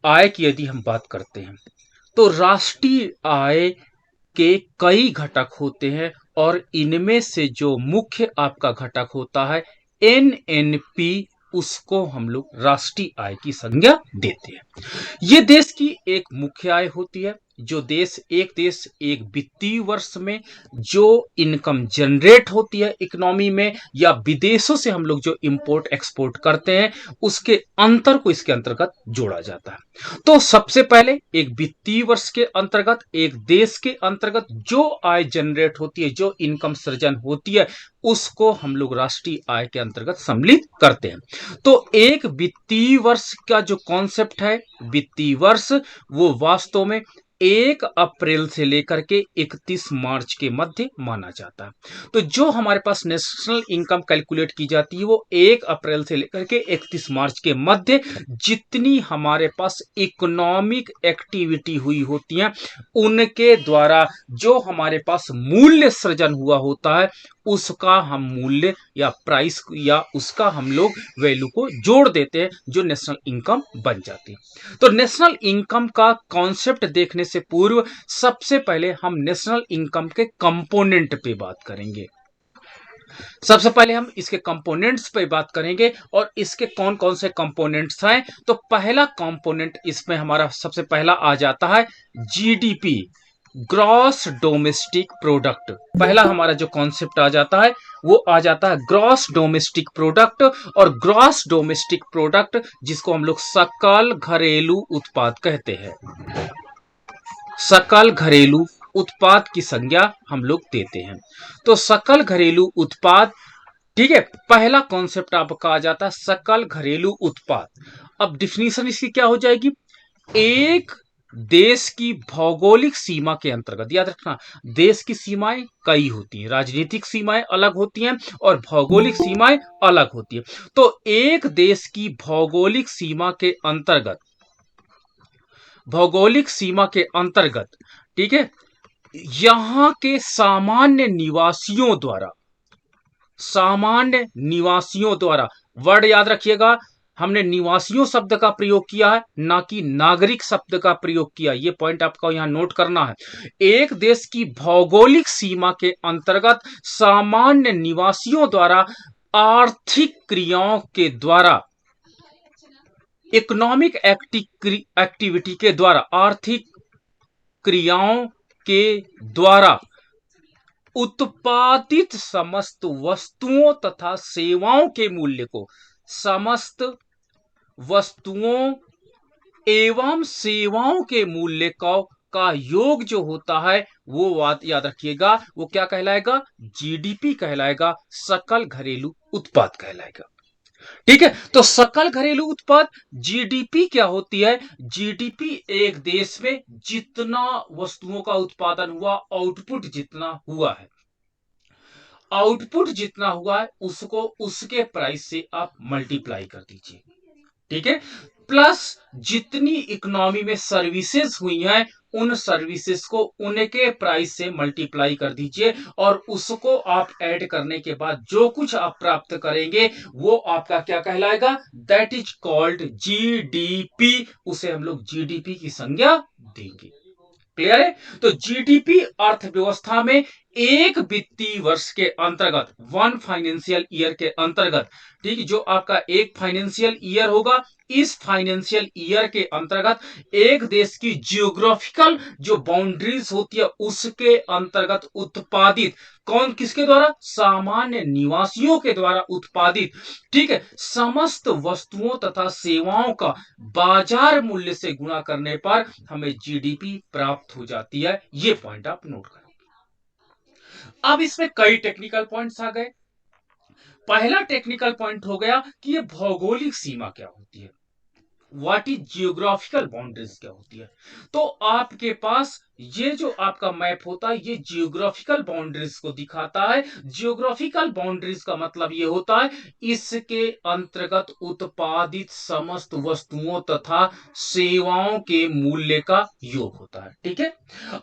आय की यदि हम बात करते हैं तो राष्ट्रीय आय के कई घटक होते हैं और इनमें से जो मुख्य आपका घटक होता है एनएनपी, उसको हम लोग राष्ट्रीय आय की संज्ञा देते हैं। ये देश की एक मुख्य आय होती है। जो देश एक वित्तीय वर्ष में जो इनकम जनरेट होती है इकोनॉमी में, या विदेशों से हम लोग जो इंपोर्ट एक्सपोर्ट करते हैं, उसके अंतर को इसके अंतर्गत जोड़ा जाता है। तो सबसे पहले एक वित्तीय वर्ष के अंतर्गत एक देश के अंतर्गत जो आय जनरेट होती है, जो इनकम सृजन होती है, उसको हम लोग राष्ट्रीय आय के अंतर्गत सम्मिलित करते हैं। तो एक वित्तीय वर्ष का जो कॉन्सेप्ट है, वित्तीय वर्ष, वो वास्तव में 1 अप्रैल से लेकर के 31 मार्च के मध्य माना जाता है। तो जो हमारे पास नेशनल इनकम कैलकुलेट की जाती है वो 1 अप्रैल से लेकर के 31 मार्च के मध्य जितनी हमारे पास इकोनॉमिक एक्टिविटी हुई होती है उनके द्वारा जो हमारे पास मूल्य सृजन हुआ होता है, उसका हम मूल्य या प्राइस या उसका हम लोग वैल्यू को जोड़ देते हैं, जो नेशनल इनकम बन जाती है। तो नेशनल इनकम का कॉन्सेप्ट देखने से पूर्व सबसे पहले हम नेशनल इनकम के कंपोनेंट पे बात करेंगे। सबसे पहले हम इसके कंपोनेंट्स पे बात करेंगे और इसके कौन कौन से कंपोनेंट्स हैं। तो पहला कंपोनेंट इसमें हमारा सबसे पहला आ जाता है जीडीपी, ग्रॉस डोमेस्टिक प्रोडक्ट। पहला हमारा जो कॉन्सेप्ट आ जाता है वो आ जाता है ग्रॉस डोमेस्टिक प्रोडक्ट। और ग्रॉस डोमेस्टिक प्रोडक्ट जिसको हम लोग सकल घरेलू उत्पाद कहते हैं, सकल घरेलू उत्पाद की संज्ञा हम लोग देते हैं। तो सकल घरेलू उत्पाद, ठीक है, पहला कॉन्सेप्ट आपका आ जाता है सकल घरेलू उत्पाद। अब डिफिनीशन इसकी क्या हो जाएगी? एक देश की भौगोलिक सीमा के अंतर्गत, याद रखना देश की सीमाएं कई होती हैं, राजनीतिक सीमाएं अलग होती हैं और भौगोलिक सीमाएं अलग होती हैं। तो एक देश की भौगोलिक सीमा के अंतर्गत, भौगोलिक सीमा के अंतर्गत, ठीक है, यहां के सामान्य निवासियों द्वारा, सामान्य निवासियों द्वारा, वर्ड याद रखिएगा, हमने निवासियों शब्द का प्रयोग किया है, ना कि नागरिक शब्द का प्रयोग किया। यह पॉइंट आपको यहां नोट करना है। एक देश की भौगोलिक सीमा के अंतर्गत सामान्य निवासियों द्वारा आर्थिक क्रियाओं के द्वारा, इकोनॉमिक एक्टिविटी के द्वारा, आर्थिक क्रियाओं के द्वारा उत्पादित समस्त वस्तुओं तथा सेवाओं के मूल्य को, समस्त वस्तुओं एवं सेवाओं के मूल्य का योग जो होता है वो बात याद रखिएगा, वो क्या कहलाएगा? जीडीपी कहलाएगा, सकल घरेलू उत्पाद कहलाएगा। ठीक है, तो सकल घरेलू उत्पाद जीडीपी क्या होती है? जीडीपी एक देश में जितना वस्तुओं का उत्पादन हुआ, आउटपुट जितना हुआ है, आउटपुट जितना हुआ है उसको उसके प्राइस से आप मल्टीप्लाई कर दीजिए, ठीक है, प्लस जितनी इकोनॉमी में सर्विसेज हुई हैं उन सर्विसेज को उनके प्राइस से मल्टीप्लाई कर दीजिए और उसको आप ऐड करने के बाद जो कुछ आप प्राप्त करेंगे वो आपका क्या कहलाएगा? That is called GDP. उसे हम लोग जीडीपी की संज्ञा देंगे। क्लियर है? तो जीडीपी अर्थव्यवस्था में एक वित्तीय वर्ष के अंतर्गत, 1 फाइनेंशियल ईयर के अंतर्गत, ठीक, जो आपका एक फाइनेंशियल ईयर होगा, इस फाइनेंशियल ईयर के अंतर्गत एक देश की जियोग्राफिकल जो बाउंड्रीज होती है उसके अंतर्गत उत्पादित, कौन किसके द्वारा? सामान्य निवासियों के द्वारा उत्पादित, ठीक है, समस्त वस्तुओं तथा सेवाओं का बाजार मूल्य से गुणा करने पर हमें जीडीपी प्राप्त हो जाती है। ये पॉइंट आप नोट करें। अब इसमें कई टेक्निकल पॉइंट्स आ गए। पहला टेक्निकल पॉइंट हो गया कि ये भौगोलिक सीमा क्या होती है, व्हाट इज जियोग्राफिकल बाउंड्रीज क्या होती है। तो आपके पास ये जो आपका मैप होता है ये जियोग्राफिकल बाउंड्रीज को दिखाता है। जियोग्राफिकल बाउंड्रीज का मतलब ये होता है इसके अंतर्गत उत्पादित समस्त वस्तुओं तथा सेवाओं के मूल्य का योग होता है। ठीक है,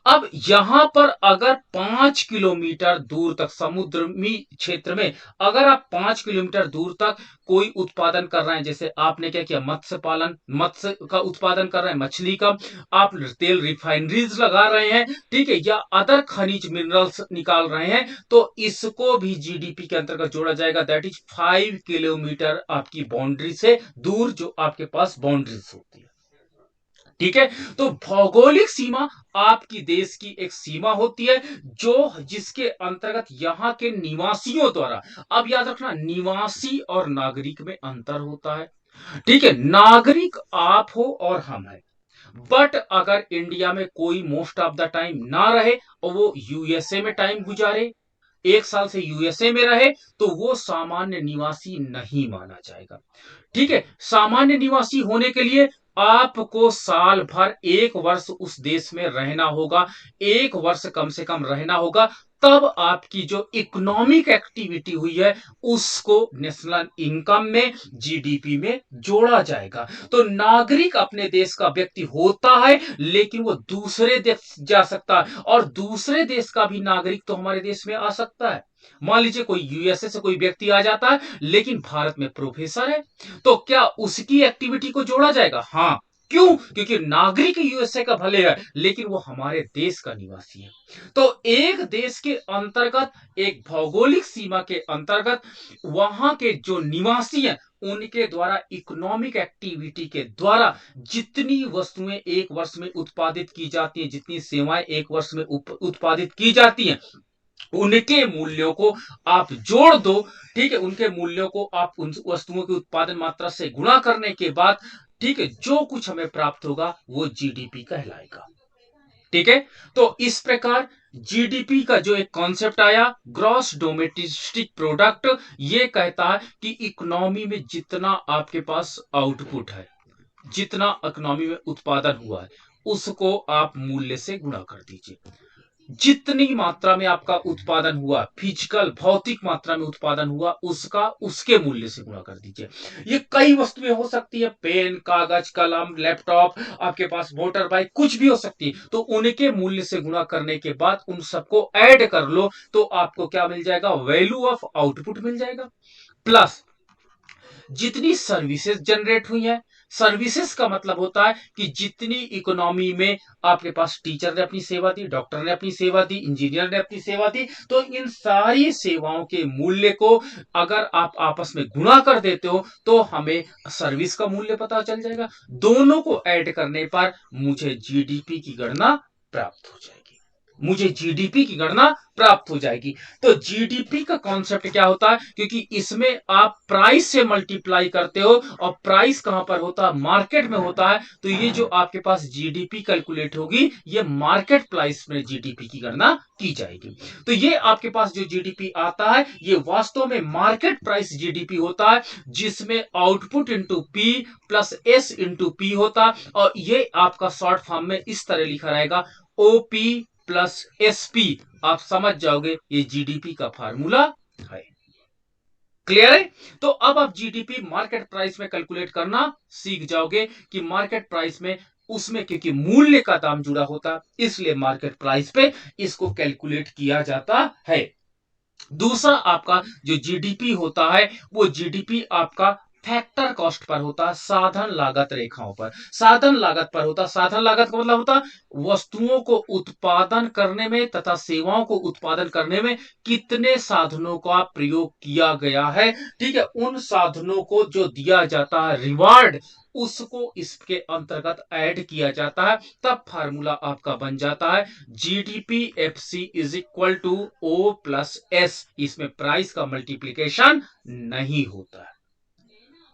अब यहां पर अगर 5 किलोमीटर दूर तक समुद्री क्षेत्र में अगर आप 5 किलोमीटर दूर तक कोई उत्पादन कर रहे हैं, जैसे आपने क्या किया, मत्स्य पालन, मत्स्य का उत्पादन कर रहे हैं, मछली का, आप तेल रिफाइनरीज लगा रहे हैं, ठीक है, या अदर खनिज मिनरल्स निकाल रहे हैं, तो इसको भी जीडीपी के अंतर्गत जोड़ा जाएगा। दैट इज 5 किलोमीटर आपकी बाउंड्री से दूर जो आपके पास बाउंड्रीज होती है। ठीक है, तो भौगोलिक सीमा आपकी देश की एक सीमा होती है जो जिसके अंतर्गत यहां के निवासियों द्वारा, अब याद रखना निवासी और नागरिक में अंतर होता है। ठीक है, नागरिक आप हो और हम है, बट अगर इंडिया में कोई मोस्ट ऑफ द टाइम ना रहे और वो यूएसए में टाइम गुजारे, 1 साल से यूएसए में रहे, तो वो सामान्य निवासी नहीं माना जाएगा। ठीक है, सामान्य निवासी होने के लिए आपको साल भर 1 वर्ष उस देश में रहना होगा, 1 वर्ष कम से कम रहना होगा, तब आपकी जो इकोनॉमिक एक्टिविटी हुई है उसको नेशनल इनकम में, जीडीपी में जोड़ा जाएगा। तो नागरिक अपने देश का व्यक्ति होता है लेकिन वो दूसरे देश जा सकता है, और दूसरे देश का भी नागरिक तो हमारे देश में आ सकता है। मान लीजिए कोई यूएसए से कोई व्यक्ति आ जाता है लेकिन भारत में प्रोफेसर है, तो क्या उसकी एक्टिविटी को जोड़ा जाएगा? हाँ, क्यों? क्योंकि नागरिक यूएसए का भले है लेकिन वो हमारे देश का निवासी है। तो एक देश के अंतर्गत, एक भौगोलिक सीमा के अंतर्गत वहां के जो निवासी हैं उनके द्वारा इकोनॉमिक एक्टिविटी के द्वारा जितनी वस्तुएं 1 वर्ष में उत्पादित की जाती हैं, जितनी सेवाएं 1 वर्ष में उत्पादित की जाती हैं, उनके मूल्यों को आप जोड़ दो। ठीक है, उनके मूल्यों को आप उन वस्तुओं की उत्पादन मात्रा से गुणा करने के बाद, ठीक है, जो कुछ हमें प्राप्त होगा वो जीडीपी कहलाएगा। ठीक है, तो इस प्रकार जीडीपी का जो एक कॉन्सेप्ट आया, ग्रॉस डोमेस्टिक प्रोडक्ट, ये कहता है कि इकोनॉमी में जितना आपके पास आउटपुट है, जितना इकोनॉमी में उत्पादन हुआ है, उसको आप मूल्य से गुणा कर दीजिए। जितनी मात्रा में आपका उत्पादन हुआ, फिजिकल भौतिक मात्रा में उत्पादन हुआ, उसका उसके मूल्य से गुणा कर दीजिए। ये कई वस्तुएं हो सकती है, पेन, कागज, कलम, लैपटॉप, आपके पास मोटर बाइक, कुछ भी हो सकती है, तो उनके मूल्य से गुणा करने के बाद उन सबको ऐड कर लो तो आपको क्या मिल जाएगा? वैल्यू ऑफ आउटपुट मिल जाएगा। प्लस जितनी सर्विसेज जनरेट हुई हैं, सर्विसेज का मतलब होता है कि जितनी इकोनॉमी में आपके पास टीचर ने अपनी सेवा दी, डॉक्टर ने अपनी सेवा दी, इंजीनियर ने अपनी सेवा दी, तो इन सारी सेवाओं के मूल्य को अगर आप आपस में गुणा कर देते हो तो हमें सर्विस का मूल्य पता चल जाएगा। दोनों को ऐड करने पर मुझे जीडीपी की गणना प्राप्त हो जाएगी, मुझे जीडीपी की गणना प्राप्त हो जाएगी। तो जीडीपी का कॉन्सेप्ट क्या होता है? क्योंकि इसमें आप प्राइस से मल्टीप्लाई करते हो, और प्राइस कहां पर होता है? मार्केट में होता है। तो ये जो आपके पास जीडीपी कैलकुलेट होगी, ये मार्केट प्राइस में जीडीपी की गणना की जाएगी। तो ये आपके पास जो जीडीपी आता है ये वास्तव में मार्केट प्राइस जीडीपी होता है, जिसमें output into P plus S into P होता, और ये आपका शॉर्ट फॉर्म में इस तरह लिखा रहेगा, ओपी प्लस एसपी। आप समझ जाओगे ये जीडीपी का फार्मूला है। क्लियर है? तो अब आप जीडीपी मार्केट प्राइस में कैलकुलेट करना सीख जाओगे कि मार्केट प्राइस में, उसमें क्योंकि मूल्य का दाम जुड़ा होता है इसलिए मार्केट प्राइस पे इसको कैलकुलेट किया जाता है। दूसरा आपका जो जीडीपी होता है वो जीडीपी आपका फैक्टर कॉस्ट पर होता है, साधन लागत रेखाओं पर, साधन लागत पर होता है। साधन लागत का मतलब होता है वस्तुओं को उत्पादन करने में तथा सेवाओं को उत्पादन करने में कितने साधनों का प्रयोग किया गया है। ठीक है, उन साधनों को जो दिया जाता है रिवार्ड, उसको इसके अंतर्गत ऐड किया जाता है, तब फार्मूला आपका बन जाता है GDP F C is equal to O plus S. इसमें प्राइस का मल्टीप्लीकेशन नहीं होता है।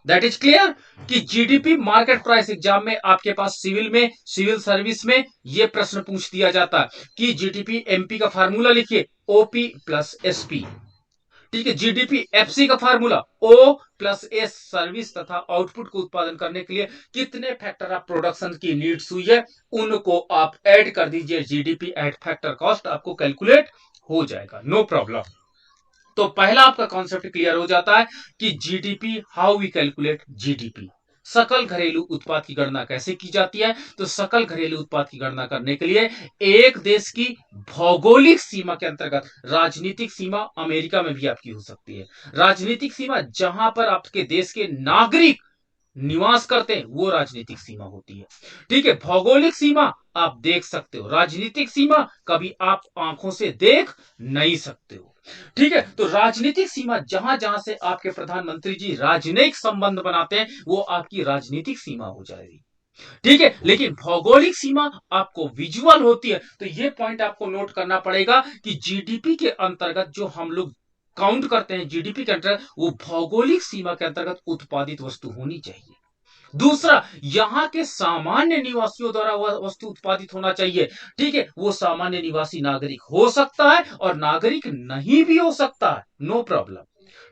दैट इज क्लियर कि जीडीपी मार्केट प्राइस एग्जाम में आपके पास सिविल में, सिविल सर्विस में यह प्रश्न पूछ दिया जाता है कि जीडीपी एमपी का फार्मूला लिखिए, ओपी प्लस एसपी। ठीक है, जीडीपी एफसी का formula O plus S, service तथा आउटपुट को उत्पादन करने के लिए कितने फैक्टर ऑफ प्रोडक्शन की नीड्स हुई है, उनको आप ऐड कर दीजिए, जीडीपी एट फैक्टर कॉस्ट आपको कैलकुलेट हो जाएगा, नो प्रॉब्लम। तो पहला आपका कॉन्सेप्ट क्लियर हो जाता है कि GDP, how we calculate GDP, सकल घरेलू उत्पाद की गणना कैसे की जाती है। तो सकल घरेलू उत्पाद की गणना करने के लिए एक देश की भौगोलिक सीमा के अंतर्गत, राजनीतिक सीमा अमेरिका में भी आपकी हो सकती है, राजनीतिक सीमा जहां पर आपके देश के नागरिक निवास करते हैं वो राजनीतिक सीमा होती है। ठीक है, भौगोलिक सीमा आप देख सकते हो, राजनीतिक सीमा कभी आप आंखों से देख नहीं सकते हो। ठीक है, तो राजनीतिक सीमा जहां जहां से आपके प्रधानमंत्री जी राजनयिक संबंध बनाते हैं वो आपकी राजनीतिक सीमा हो जाएगी। ठीक है, लेकिन भौगोलिक सीमा आपको विजुअल होती है। तो ये पॉइंट आपको नोट करना पड़ेगा कि जीडीपी के अंतर्गत जो हम लोग काउंट करते हैं, जीडीपी के अंतर्गत वो भौगोलिक सीमा के अंतर्गत उत्पादित वस्तु होनी चाहिए। दूसरा, यहां के सामान्य निवासियों द्वारा वह वस्तु उत्पादित होना चाहिए। ठीक है, वो सामान्य निवासी नागरिक हो सकता है और नागरिक नहीं भी हो सकता है, नो प्रॉब्लम।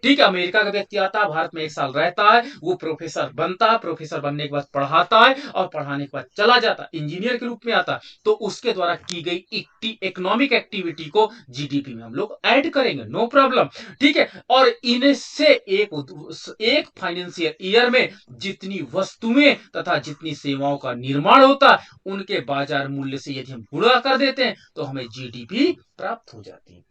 ठीक है, अमेरिका का व्यक्ति आता है, भारत में 1 साल रहता है, वो प्रोफेसर बनता है, प्रोफेसर बनने के बाद पढ़ाता है और पढ़ाने के बाद चला जाता है, इंजीनियर के रूप में आता है, तो उसके द्वारा की गई इकोनॉमिक एक्टिविटी को जीडीपी में हम लोग ऐड करेंगे, नो प्रॉब्लम। ठीक है, और इनसे एक फाइनेंशियल ईयर में जितनी वस्तुएं तथा जितनी सेवाओं का निर्माण होता है उनके बाजार मूल्य से यदि हम गुणा कर देते हैं तो हमें जीडीपी प्राप्त हो जाती है।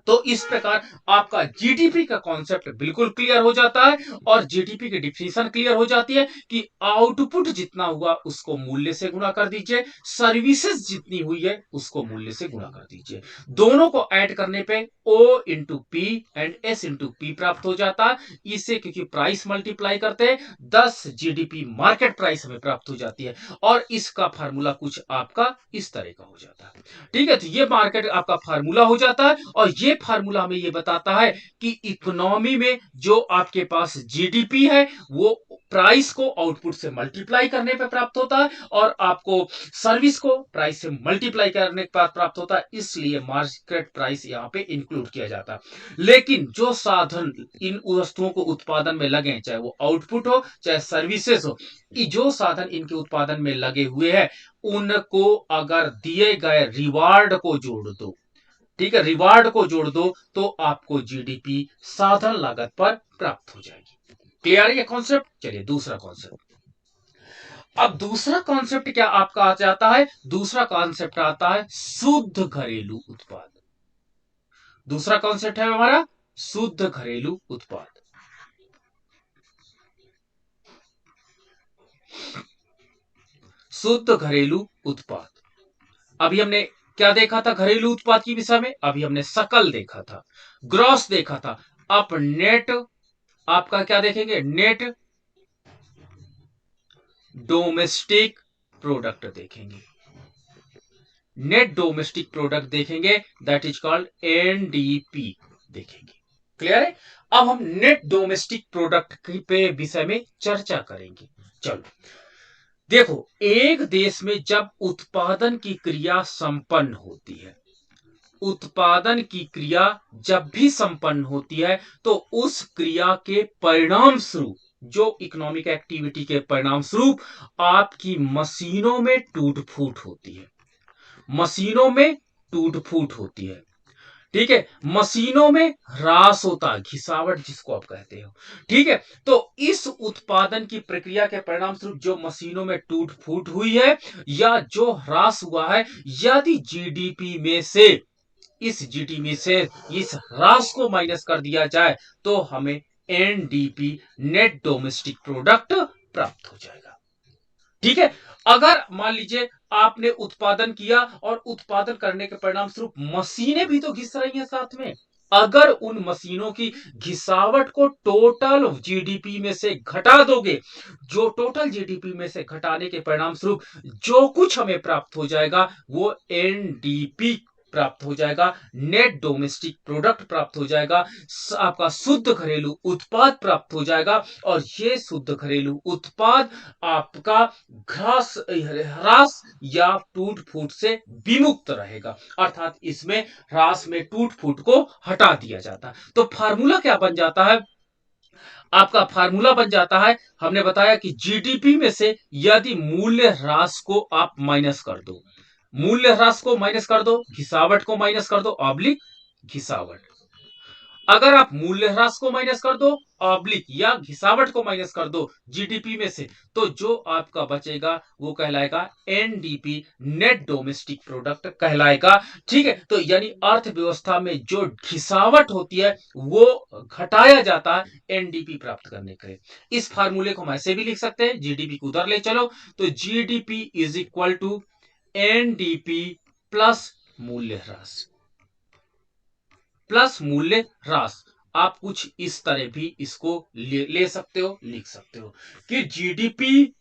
तो इस प्रकार आपका जीडीपी का कॉन्सेप्ट बिल्कुल क्लियर हो जाता है और जीडीपी की डिफिनेशन क्लियर हो जाती है कि आउटपुट जितना हुआ उसको मूल्य से गुणा कर दीजिए, सर्विसेज जितनी हुई है उसको मूल्य से गुणा कर दीजिए, दोनों को ऐड करने पे O into P and S into P प्राप्त हो जाता है। इसे क्योंकि प्राइस मल्टीप्लाई करते हैं 10 जीडीपी मार्केट प्राइस हमें प्राप्त हो जाती है और इसका फार्मूला कुछ आपका इस तरह का हो जाता है। ठीक है, तो ये मार्केट आपका फार्मूला हो जाता है और ये फार्मूला हमें ये बताता है कि इकोनॉमी में जो आपके पास जीडीपी है वो प्राइस को आउटपुट से मल्टीप्लाई करने पे प्राप्त होता है और आपको सर्विस को प्राइस से मल्टीप्लाई करने के बाद प्राप्त होता है, इसलिए मार्केट प्राइस यहां पे इंक्लूड किया जाता है। लेकिन जो साधन इन वस्तुओं को उत्पादन में लगे, चाहे वो आउटपुट हो चाहे सर्विसेज हो, जो साधन इनके उत्पादन में लगे हुए हैं उनको अगर दिए गए रिवार्ड को जोड़ दो, ठीक है, रिवार्ड को जोड़ दो तो आपको जीडीपी साधन लागत पर प्राप्त हो जाएगी। क्लियर है ये कॉन्सेप्ट? चलिए दूसरा कॉन्सेप्ट। अब दूसरा कॉन्सेप्ट क्या आपका आ जाता है? दूसरा कॉन्सेप्ट आता है शुद्ध घरेलू उत्पाद। दूसरा कॉन्सेप्ट है हमारा शुद्ध घरेलू उत्पाद। शुद्ध घरेलू उत्पाद, अभी हमने क्या देखा था घरेलू उत्पाद की विषय में? अभी हमने सकल देखा था, ग्रॉस देखा था। अब नेट आपका क्या देखेंगे? नेट डोमेस्टिक प्रोडक्ट देखेंगे, नेट डोमेस्टिक प्रोडक्ट देखेंगे, दैट इज कॉल्ड एनडीपी देखेंगे। क्लियर है? अब हम नेट डोमेस्टिक प्रोडक्ट पे विषय में चर्चा करेंगे। चलो देखो, एक देश में जब उत्पादन की क्रिया संपन्न होती है, उत्पादन की क्रिया जब भी संपन्न होती है तो उस क्रिया के परिणाम स्वरूप, जो इकोनॉमिक एक्टिविटी के परिणाम स्वरूप आपकी मशीनों में टूट फूट होती है, मशीनों में टूट फूट होती है। ठीक है, मशीनों में ह्रास होता है, घिसावट जिसको आप कहते हो। ठीक है, तो इस उत्पादन की प्रक्रिया के परिणाम स्वरूप जो मशीनों में टूट फूट हुई है या जो ह्रास हुआ है, यदि जीडीपी में से इस जीडीपी में से इस ह्रास को माइनस कर दिया जाए तो हमें एनडीपी, नेट डोमेस्टिक प्रोडक्ट प्राप्त हो जाएगा। ठीक है, अगर मान लीजिए आपने उत्पादन किया और उत्पादन करने के परिणाम स्वरूप मशीनें भी तो घिस रही हैं साथ में, अगर उन मशीनों की घिसावट को टोटल जीडीपी में से घटा दोगे, जो टोटल जीडीपी में से घटाने के परिणाम स्वरूप जो कुछ हमें प्राप्त हो जाएगा वो एनडीपी प्राप्त हो जाएगा, नेट डोमेस्टिक प्रोडक्ट प्राप्त हो जाएगा, आपका शुद्ध घरेलू उत्पाद प्राप्त हो जाएगा, और ये शुद्ध घरेलू उत्पाद आपका ह्रास या टूट फूट से विमुक्त रहेगा, अर्थात इसमें ह्रास में टूट फूट को हटा दिया जाता है। तो फार्मूला क्या बन जाता है? आपका फार्मूला बन जाता है, हमने बताया कि जीडीपी में से यदि मूल्य ह्रास को आप माइनस कर दो, मूल्य ह्रास को माइनस कर दो, घिसावट को माइनस कर दो, ऑब्लिक घिसावट। अगर आप मूल्य ह्रास को माइनस कर दो, ऑब्लिक या घिसावट को माइनस कर दो जीडीपी में से, तो जो आपका बचेगा वो कहलाएगा एनडीपी, नेट डोमेस्टिक प्रोडक्ट कहलाएगा। ठीक है, तो यानी अर्थव्यवस्था में जो घिसावट होती है वो घटाया जाता है एनडीपी प्राप्त करने के लिए। इस फार्मूले को हम ऐसे भी लिख सकते हैं, जीडीपी को उधर ले चलो, तो GDP is equal to NDP plus मूल्य ह्रास, प्लस मूल्य ह्रास। आप कुछ इस तरह भी इसको ले सकते हो, लिख सकते हो कि जीडीपी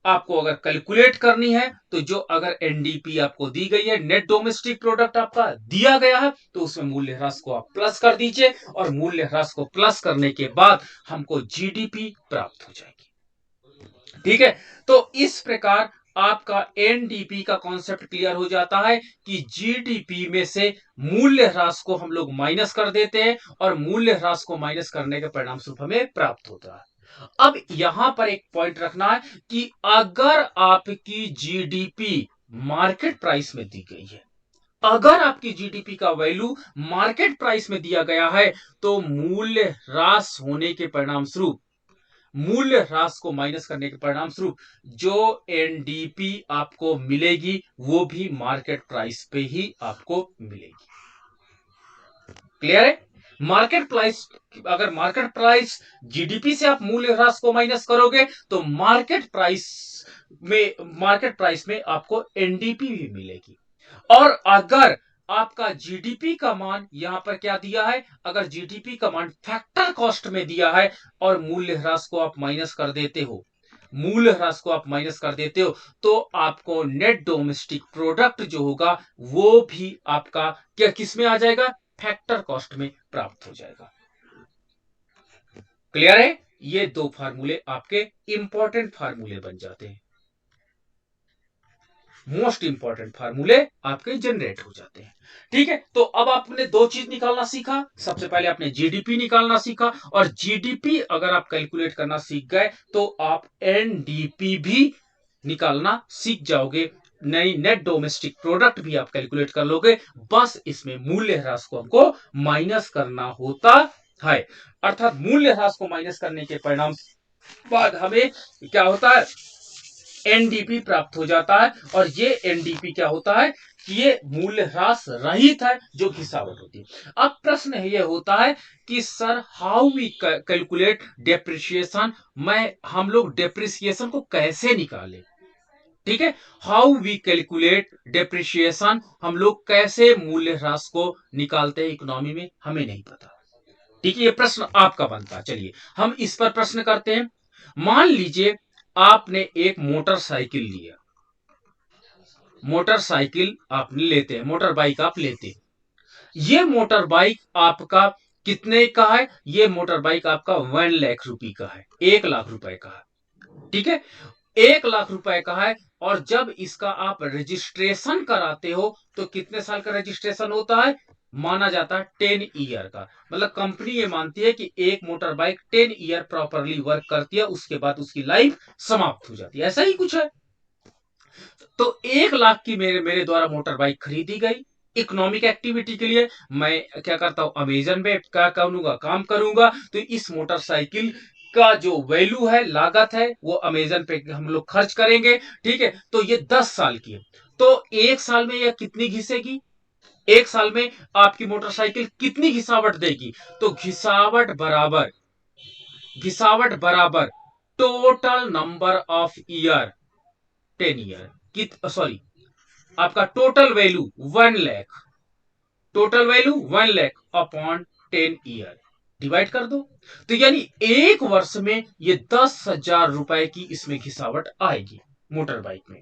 आपको अगर कैलकुलेट करनी है तो जो अगर एनडीपी आपको दी गई है, नेट डोमेस्टिक प्रोडक्ट आपका दिया गया है, तो उसमें मूल्य ह्रास को आप प्लस कर दीजिए, और मूल्य ह्रास को प्लस करने के बाद हमको जीडीपी प्राप्त हो जाएगी। ठीक है, तो इस प्रकार आपका एनडीपी का कॉन्सेप्ट क्लियर हो जाता है कि जीडीपी में से मूल्य ह्रास को हम लोग माइनस कर देते हैं, और मूल्य ह्रास को माइनस करने के परिणाम स्वरूप हमें प्राप्त होता है। अब यहां पर एक पॉइंट रखना है कि अगर आपकी जीडीपी मार्केट प्राइस में दी गई है, अगर आपकी जीडीपी का वैल्यू मार्केट प्राइस में दिया गया है, तो मूल्य ह्रास होने के परिणाम स्वरूप, मूल्य ह्रास को माइनस करने के परिणाम स्वरूप जो एनडीपी आपको मिलेगी वो भी मार्केट प्राइस पे ही आपको मिलेगी। क्लियर है? मार्केट प्राइस, अगर मार्केट प्राइस जीडीपी से आप मूल्य ह्रास को माइनस करोगे तो मार्केट प्राइस में आपको एनडीपी भी मिलेगी। और अगर आपका जीडीपी का मान यहां पर क्या दिया है, अगर जीडीपी का मान फैक्टर कॉस्ट में दिया है और मूल्य ह्रास को आप माइनस कर देते हो, मूल्य ह्रास को आप माइनस कर देते हो, तो आपको नेट डोमेस्टिक प्रोडक्ट जो होगा वो भी आपका क्या किस में आ जाएगा, फैक्टर कॉस्ट में प्राप्त हो जाएगा। क्लियर है? ये दो फार्मूले आपके इंपॉर्टेंट फार्मूले बन जाते हैं, मोस्ट इंपॉर्टेंट फार्मूले आपके जनरेट हो जाते हैं। ठीक है, तो अब आपने दो चीज निकालना सीखा। सबसे पहले आपने जीडीपी निकालना सीखा, और जीडीपी अगर आप कैलकुलेट करना सीख गए तो आप एनडीपी भी निकालना सीख जाओगे, नई नेट डोमेस्टिक प्रोडक्ट भी आप कैलकुलेट कर लोगे। बस इसमें मूल्य ह्रास को हमको माइनस करना होता है, अर्थात मूल्य ह्रास को माइनस करने के परिणाम बाद हमें क्या होता है, एनडीपी प्राप्त हो जाता है। और ये एनडीपी क्या होता है कि ये मूल्य ह्रास रहित है, जो घिसावट होती है। अब प्रश्न ये होता है कि sir how we calculate depreciation, हम लोग डेप्रिसिएशन को कैसे निकालें? ठीक है, हाउ वी कैलकुलेट डेप्रिसिएशन, हम लोग कैसे मूल्य ह्रास को निकालते हैं इकोनॉमी में, हमें नहीं पता। ठीक है, ये प्रश्न आपका बनता है। चलिए हम इस पर प्रश्न करते हैं। मान लीजिए आपने एक मोटरसाइकिल लिया, मोटरसाइकिल आप लेते हैं, मोटर बाइक आप लेते हैं। ये मोटर बाइक आपका कितने का है? ये मोटर बाइक आपका 1 लाख रुपए का है, 1 लाख रुपए का है। ठीक है, 1 लाख रुपए का है। और जब इसका आप रजिस्ट्रेशन कराते हो तो कितने साल का रजिस्ट्रेशन होता है? माना जाता है 10 ईयर का। मतलब कंपनी ये मानती है कि एक motor bike 10 year properly work करती है, उसके बाद उसकी लाइफ समाप्त हो जाती है, ऐसा ही कुछ है। तो 1 लाख की मेरे मेरे द्वारा मोटर बाइक खरीदी गई इकोनॉमिक एक्टिविटी के लिए। मैं क्या करता हूं, अमेजन पे क्या करूंगा, काम करूंगा, तो इस मोटरसाइकिल का जो वैल्यू है, लागत है, वो अमेजन पे हम लोग खर्च करेंगे। ठीक है, तो ये 10 साल की है, तो 1 साल में यह कितनी घिसेगी, 1 साल में आपकी मोटरसाइकिल कितनी घिसावट देगी? तो घिसावट बराबर total number of year, 10 year कित सॉरी आपका total value 1 lakh, total value 1 lakh upon 10 year divide कर दो। तो यानी 1 वर्ष में ये 10,000 रुपए की इसमें घिसावट आएगी मोटर बाइक में।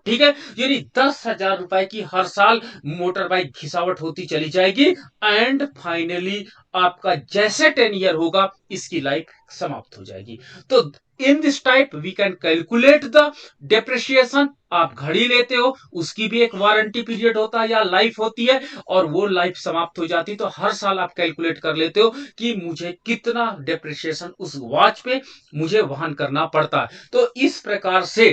ठीक है, यानी 10,000 रुपए की हर साल मोटर बाइक घिसावट होती चली जाएगी एंड फाइनली आपका जैसे 10 ईयर होगा इसकी लाइफ समाप्त हो जाएगी। तो in this type we can calculate the depreciation. आप घड़ी लेते हो, उसकी भी एक वारंटी पीरियड होता है या लाइफ होती है, और वो लाइफ समाप्त हो जाती है तो हर साल आप कैलकुलेट कर लेते हो कि मुझे कितना डेप्रिसिएशन उस वॉच पे मुझे वहन करना पड़ता है। तो इस प्रकार से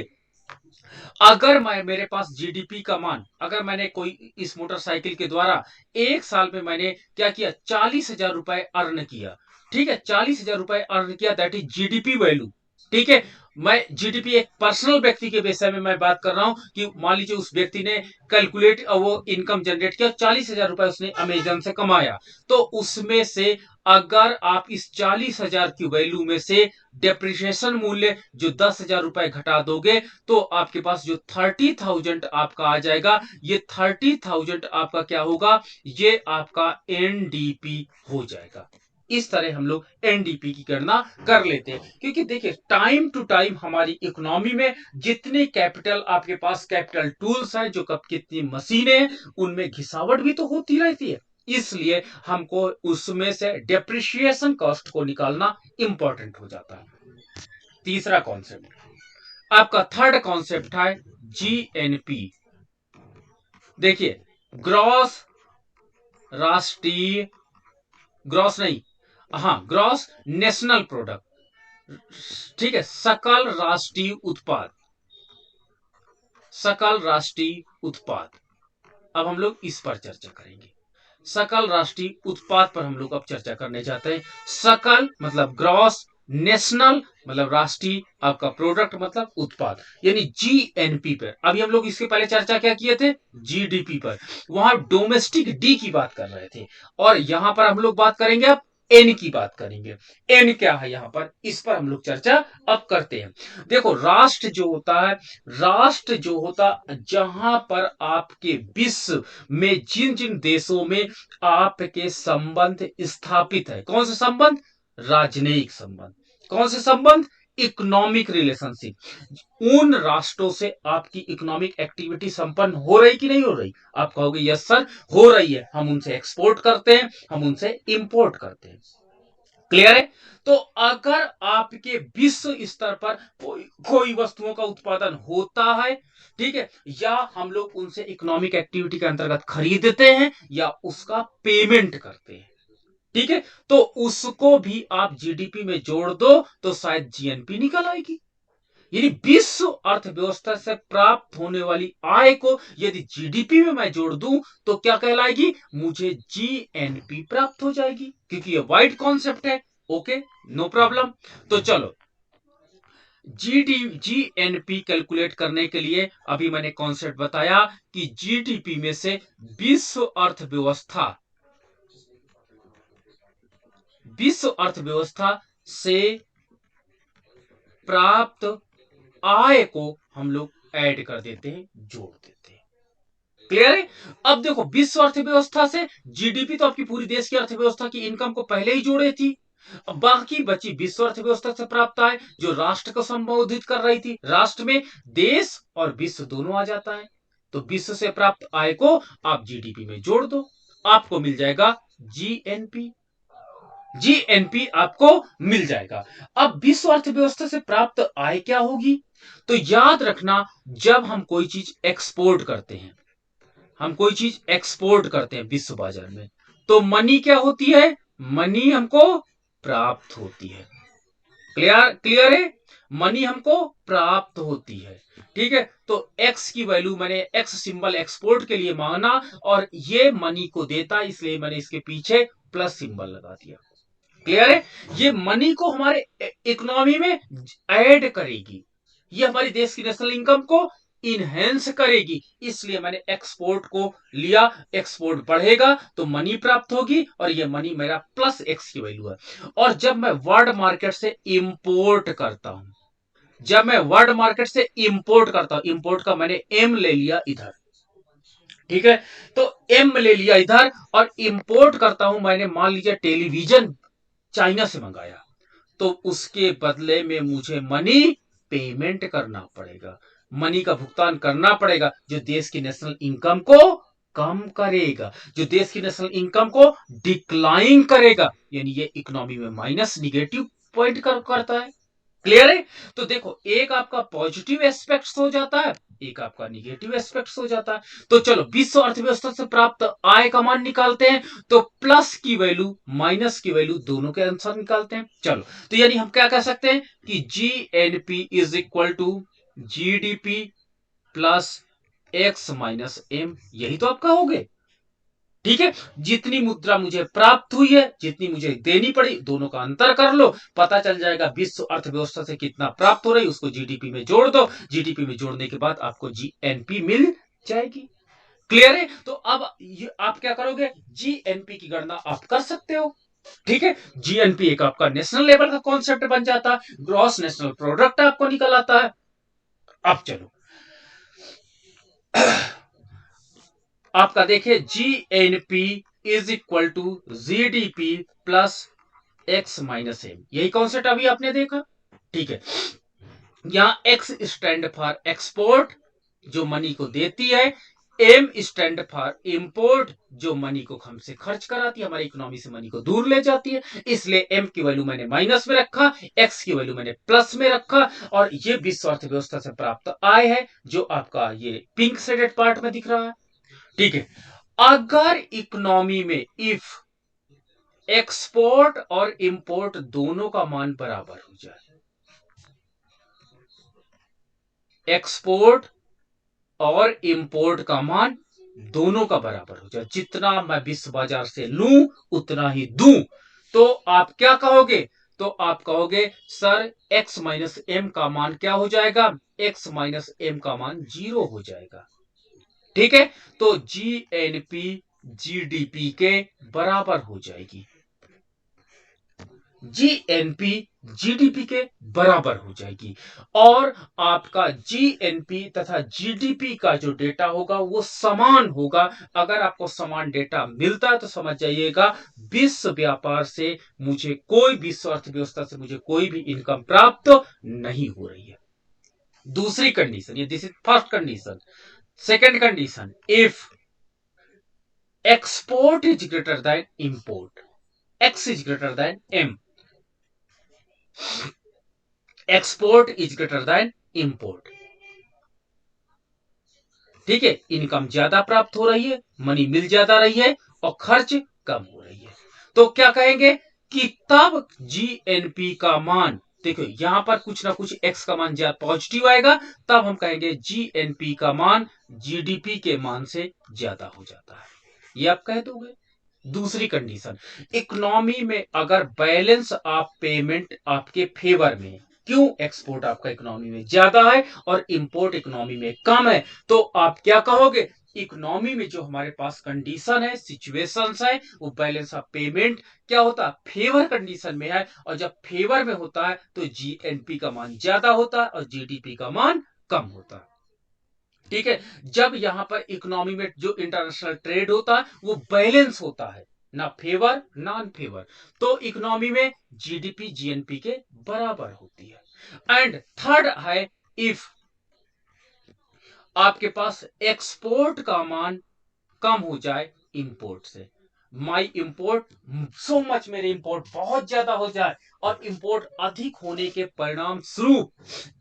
अगर मैं मेरे पास जीडीपी का मान, अगर मैंने कोई इस मोटरसाइकिल के द्वारा एक साल में मैंने क्या किया, 40,000 रुपए अर्न किया। ठीक है, 40,000 रुपए अर्न किया, दैट इज जीडीपी वैल्यू। ठीक है, मैं जीडीपी एक पर्सनल व्यक्ति के विषय में मैं बात कर रहा हूं कि मान लीजिए उस व्यक्ति ने कैलकुलेट वो इनकम जनरेट किया, 40,000 रुपए उसने अमेजन से कमाया। तो उसमें से अगर आप इस 40,000 की वैल्यू में से डेप्रिसिएशन मूल्य जो 10,000 रुपए घटा दोगे तो आपके पास जो 30,000 आपका आ जाएगा, ये 30,000 आपका क्या होगा, ये आपका एनडीपी हो जाएगा। इस तरह हम लोग एनडीपी की गणना कर लेते हैं, क्योंकि देखिए टाइम टू टाइम हमारी इकोनॉमी में जितने कैपिटल आपके पास कैपिटल टूल्स हैं, जो कब कितनी मशीनें हैं, उनमें घिसावट भी तो होती रहती है। इसलिए हमको उसमें से डेप्रिसिएशन कॉस्ट को निकालना इंपॉर्टेंट हो जाता है। तीसरा कॉन्सेप्ट, आपका थर्ड कॉन्सेप्ट है जीएनपी। देखिए, ग्रॉस राष्ट्रीय, ग्रॉस नहीं, हाँ ग्रॉस नेशनल प्रोडक्ट, ठीक है, सकल राष्ट्रीय उत्पाद, सकल राष्ट्रीय उत्पाद। अब हम लोग इस पर चर्चा करेंगे। सकल राष्ट्रीय उत्पाद पर हम लोग अब चर्चा करने जाते हैं। सकल मतलब ग्रॉस, नेशनल मतलब राष्ट्रीय, आपका प्रोडक्ट मतलब उत्पाद, यानी जीएनपी पर। अभी हम लोग इसके पहले चर्चा क्या किए थे, जीडीपी पर, वहां डोमेस्टिक डी की बात कर रहे थे, और यहां पर हम लोग बात करेंगे अब एन की बात करेंगे। एन क्या है यहां पर, इस पर हम लोग चर्चा अब करते हैं। देखो, राष्ट्र जो होता है, राष्ट्र जो होता जहां पर आपके विश्व में जिन जिन देशों में आपके संबंध स्थापित है, कौन से संबंध, राजनयिक संबंध, कौन से संबंध, इकोनॉमिक रिलेशनशिप, उन राष्ट्रों से आपकी इकोनॉमिक एक्टिविटी संपन्न हो रही कि नहीं हो रही। आप कहोगे यस सर हो रही है, हम उनसे एक्सपोर्ट करते हैं, हम उनसे इंपोर्ट करते हैं। क्लियर है। तो अगर आपके विश्व स्तर पर कोई वस्तुओं का उत्पादन होता है, ठीक है, या हम लोग उनसे इकोनॉमिक एक्टिविटी के अंतर्गत खरीदते हैं या उसका पेमेंट करते हैं, ठीक है, तो उसको भी आप जीडीपी में जोड़ दो तो शायद जीएनपी निकल आएगी। यानी विश्व अर्थव्यवस्था से प्राप्त होने वाली आय को यदि जीडीपी में मैं जोड़ दूं तो क्या कहलाएगी, मुझे जीएनपी प्राप्त हो जाएगी, क्योंकि ये वाइड कॉन्सेप्ट है। Okay, no problem. तो चलो, जीएनपी कैलकुलेट करने के लिए अभी मैंने कॉन्सेप्ट बताया कि जीडीपी में से विश्व अर्थव्यवस्था, विश्व अर्थव्यवस्था से प्राप्त आय को हम लोग ऐड कर देते हैं, जोड़ देते हैं। क्लियर है। अब देखो, विश्व अर्थव्यवस्था से जीडीपी तो आपकी पूरी देश की अर्थव्यवस्था की इनकम को पहले ही जोड़े थी। अब बाकी बची विश्व अर्थव्यवस्था से प्राप्त आय जो राष्ट्र को संबोधित कर रही थी। राष्ट्र में देश और विश्व दोनों आ जाता है, तो विश्व से प्राप्त आय को आप जीडीपी में जोड़ दो, आपको मिल जाएगा जीएनपी। जीएनपी आपको मिल जाएगा। अब विश्व अर्थव्यवस्था से प्राप्त आय क्या होगी, तो याद रखना, जब हम कोई चीज एक्सपोर्ट करते हैं, हम कोई चीज एक्सपोर्ट करते हैं विश्व बाजार में, तो मनी क्या होती है, मनी हमको प्राप्त होती है। क्लियर क्लियर है, मनी हमको प्राप्त होती है। ठीक है, तो एक्स की वैल्यू मैंने एक्स सिंबल एक्सपोर्ट के लिए मांगना, और ये मनी को देता, इसलिए मैंने इसके पीछे प्लस सिंबल लगा दिया। क्लियर है, ये मनी को हमारे इकोनॉमी में ऐड करेगी, ये हमारी देश की नेशनल इनकम को इनहेंस करेगी, इसलिए मैंने एक्सपोर्ट को लिया। एक्सपोर्ट बढ़ेगा तो मनी प्राप्त होगी, और ये मनी मेरा प्लस एक्स की वैल्यू है। और जब मैं वर्ल्ड मार्केट से इंपोर्ट करता हूं, जब मैं वर्ल्ड मार्केट से इंपोर्ट करता हूं, इंपोर्ट का मैंने एम ले लिया इधर, ठीक है, तो एम ले लिया इधर, और इंपोर्ट करता हूं मैंने, मान लीजिए टेलीविजन चाइना से मंगाया, तो उसके बदले में मुझे मनी पेमेंट करना पड़ेगा। मनी का भुगतान करना पड़ेगा, जो देश की नेशनल इनकम को कम करेगा, जो देश की नेशनल इनकम को डिक्लाइन करेगा, यानी ये इकोनॉमी में माइनस निगेटिव पॉइंट करता है। क्लियर है? तो देखो, एक आपका पॉजिटिव एस्पेक्ट्स हो जाता है, एक आपका निगेटिव एस्पेक्ट्स हो जाता है। तो चलो विश्व अर्थव्यवस्था से प्राप्त आय का मान निकालते हैं, तो प्लस की वैल्यू माइनस की वैल्यू दोनों के आंसर निकालते हैं। चलो, तो यानी हम क्या कह सकते हैं कि GNP is equal to GDP plus X minus M, यही तो आपका हो गया। ठीक है, जितनी मुद्रा मुझे प्राप्त हुई है, जितनी मुझे देनी पड़ी, दोनों का अंतर कर लो, पता चल जाएगा विश्व अर्थव्यवस्था से कितना प्राप्त हो रही, उसको जीडीपी में जोड़ दो, जीडीपी में जोड़ने के बाद आपको जीएनपी मिल जाएगी। क्लियर है? तो अब आप क्या करोगे, जीएनपी की गणना आप कर सकते हो। ठीक है, जीएनपी एक आपका नेशनल लेवल का कॉन्सेप्ट बन जाता है, ग्रॉस नेशनल प्रोडक्ट आपको निकल आता है। अब चलो आपका देखिए, GNP is equal to GDP plus X minus M, यही कॉन्सेप्ट अभी आपने देखा। ठीक है, यहां एक्स स्टैंड फॉर एक्सपोर्ट, जो मनी को देती है, एम स्टैंड फॉर इंपोर्ट, जो मनी को हमसे खर्च कराती है, हमारी इकोनॉमी से मनी को दूर ले जाती है। इसलिए एम की वैल्यू मैंने माइनस में रखा, एक्स की वैल्यू मैंने प्लस में रखा, और ये विश्व अर्थव्यवस्था से प्राप्त आय है, जो आपका ये पिंक शेडेड पार्ट में दिख रहा है। ठीक है, अगर इकोनॉमी में इफ एक्सपोर्ट और इंपोर्ट दोनों का मान बराबर हो जाए, एक्सपोर्ट और इंपोर्ट का मान दोनों का बराबर हो जाए, जितना मैं विश्व बाजार से लूं उतना ही दूं, तो आप क्या कहोगे, तो आप कहोगे सर x माइनस एम का मान क्या हो जाएगा, x माइनस एम का मान 0 हो जाएगा। ठीक है, तो जीएनपी जीडीपी के बराबर हो जाएगी, जीएनपी जीडीपी के बराबर हो जाएगी, और आपका जीएनपी तथा जीडीपी का जो डेटा होगा वो समान होगा। अगर आपको समान डेटा मिलता है तो समझ जाइएगा विश्व व्यापार से मुझे कोई, विश्व अर्थव्यवस्था से मुझे कोई भी इनकम प्राप्त नहीं हो रही है। दूसरी कंडीशन, ये this is first condition. Second condition, if export is greater than import, X is greater than M, export is greater than import. ठीक है, इनकम ज्यादा प्राप्त हो रही है, मनी मिल ज्यादा रही है, और खर्च कम हो रही है, तो क्या कहेंगे कि तब जीएनपी का मान, देखो यहां पर कुछ ना कुछ एक्स का मान ज्यादा पॉजिटिव आएगा, तब हम कहेंगे जीएनपी का मान जीडीपी के मान से ज्यादा हो जाता है, ये आप कह दोगे। दूसरी कंडीशन, इकोनॉमी में अगर बैलेंस ऑफ पेमेंट आपके फेवर में, क्यों एक्सपोर्ट आपका इकोनॉमी में ज्यादा है और इंपोर्ट इकोनॉमी में कम है, तो आप क्या कहोगे, इकोनॉमी में जो हमारे पास कंडीशन है, सिचुएशंस है, वो बैलेंस ऑफ पेमेंट क्या होता है, फेवर कंडीशन में है, और जब फेवर में होता है तो जीएनपी का मान ज्यादा होता है और जीडीपी का मान कम होता है। ठीक है, जब यहां पर इकोनॉमी में जो इंटरनेशनल ट्रेड होता है वो बैलेंस होता है, ना फेवर ना अनफेवर, तो इकोनॉमी में जीडीपी जीएनपी के बराबर होती है। एंड थर्ड है, इफ आपके पास एक्सपोर्ट का मान कम हो जाए इंपोर्ट से, माई इंपोर्ट सो मच, मेरे इंपोर्ट बहुत ज्यादा हो जाए, और इंपोर्ट अधिक होने के परिणाम स्वरूप,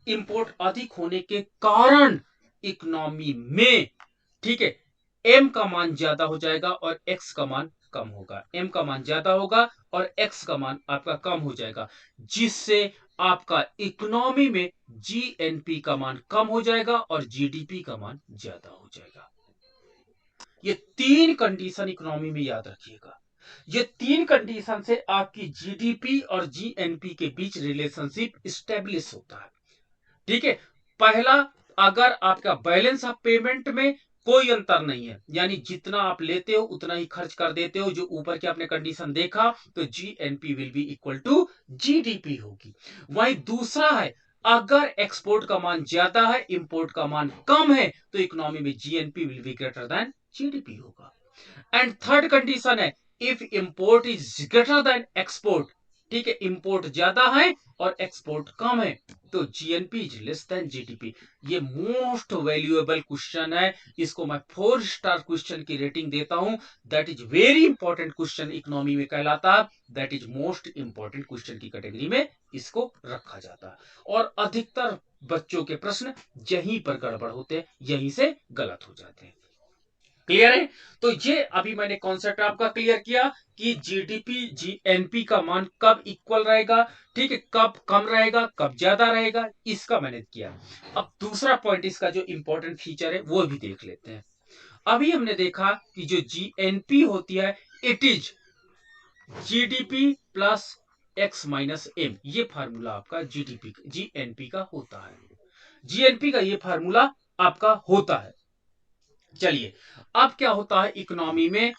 इंपोर्ट अधिक होने के कारण इकोनॉमी में, ठीक है, एम का मान ज्यादा हो जाएगा और एक्स का मान कम होगा, एम का मान ज्यादा होगा और एक्स का मान आपका कम हो जाएगा, जिससे आपका इकोनॉमी में जीएनपी का मान कम हो जाएगा और जीडीपी का मान ज्यादा हो जाएगा। ये तीन कंडीशन इकोनॉमी में याद रखिएगा, ये तीन कंडीशन से आपकी जीडीपी और जीएनपी के बीच रिलेशनशिप स्टेब्लिश होता है। ठीक है, पहला, अगर आपका बैलेंस ऑफ पेमेंट में कोई अंतर नहीं है, यानी जितना आप लेते हो उतना ही खर्च कर देते हो, जो ऊपर की आपने कंडीशन देखा, तो GNP will be equal to GDP होगी। वहीं दूसरा है, अगर एक्सपोर्ट का मान ज्यादा है, इंपोर्ट का मान कम है, तो इकोनॉमी में GNP will be greater than GDP होगा। एंड थर्ड कंडीशन है, if import is greater then export, ठीक है, इंपोर्ट ज्यादा है और एक्सपोर्ट कम है, तो GNP is less than GDP. ये मोस्ट वैल्यूएबल क्वेश्चन है, इसको मैं 4 स्टार क्वेश्चन की रेटिंग देता हूं। That is very important question, economy में कहलाता है, that is most important question की कैटेगरी में इसको रखा जाता है। और अधिकतर बच्चों के प्रश्न यहीं पर गड़बड़ होते हैं, यहीं से गलत हो जाते हैं। क्लियर है? तो ये अभी मैंने कॉन्सेप्ट आपका क्लियर किया कि जीडीपी जीएनपी का मान कब इक्वल रहेगा, ठीक है, कब कम रहेगा, कब ज्यादा रहेगा, इसका मैंने किया। अब दूसरा पॉइंट, इसका जो इंपॉर्टेंट फीचर है वो भी देख लेते हैं। अभी हमने देखा कि जो जीएनपी होती है, it is GDP plus X minus M, ये फार्मूला आपका जीडीपी जीएनपी का होता है, जीएनपी का ये फार्मूला आपका होता है। चलिए, अब क्या होता है इकोनॉमी में,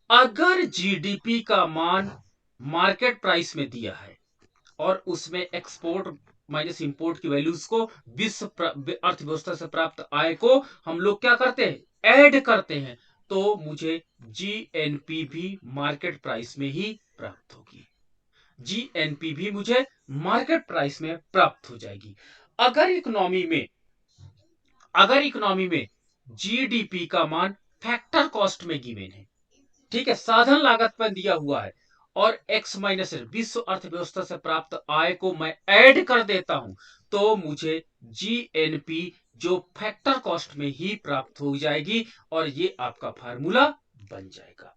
अगर जीडीपी का मान मार्केट प्राइस में दिया है और उसमें एक्सपोर्ट माइनस इंपोर्ट की वैल्यूज को विश्व अर्थव्यवस्था से प्राप्त आय को हम लोग क्या करते हैं, ऐड करते हैं, तो मुझे जीएनपी भी मार्केट प्राइस में ही प्राप्त होगी, जीएनपी भी मुझे मार्केट प्राइस में प्राप्त हो जाएगी। अगर इकोनॉमी में जीडीपी का मान फैक्टर कॉस्ट में गिवन है, ठीक है, साधन लागत पर दिया हुआ है, और एक्स माइनस विश्व अर्थव्यवस्था से प्राप्त आय को मैं ऐड कर देता हूं, तो मुझे जीएनपी जो फैक्टर कॉस्ट में ही प्राप्त हो जाएगी, और ये आपका फार्मूला बन जाएगा।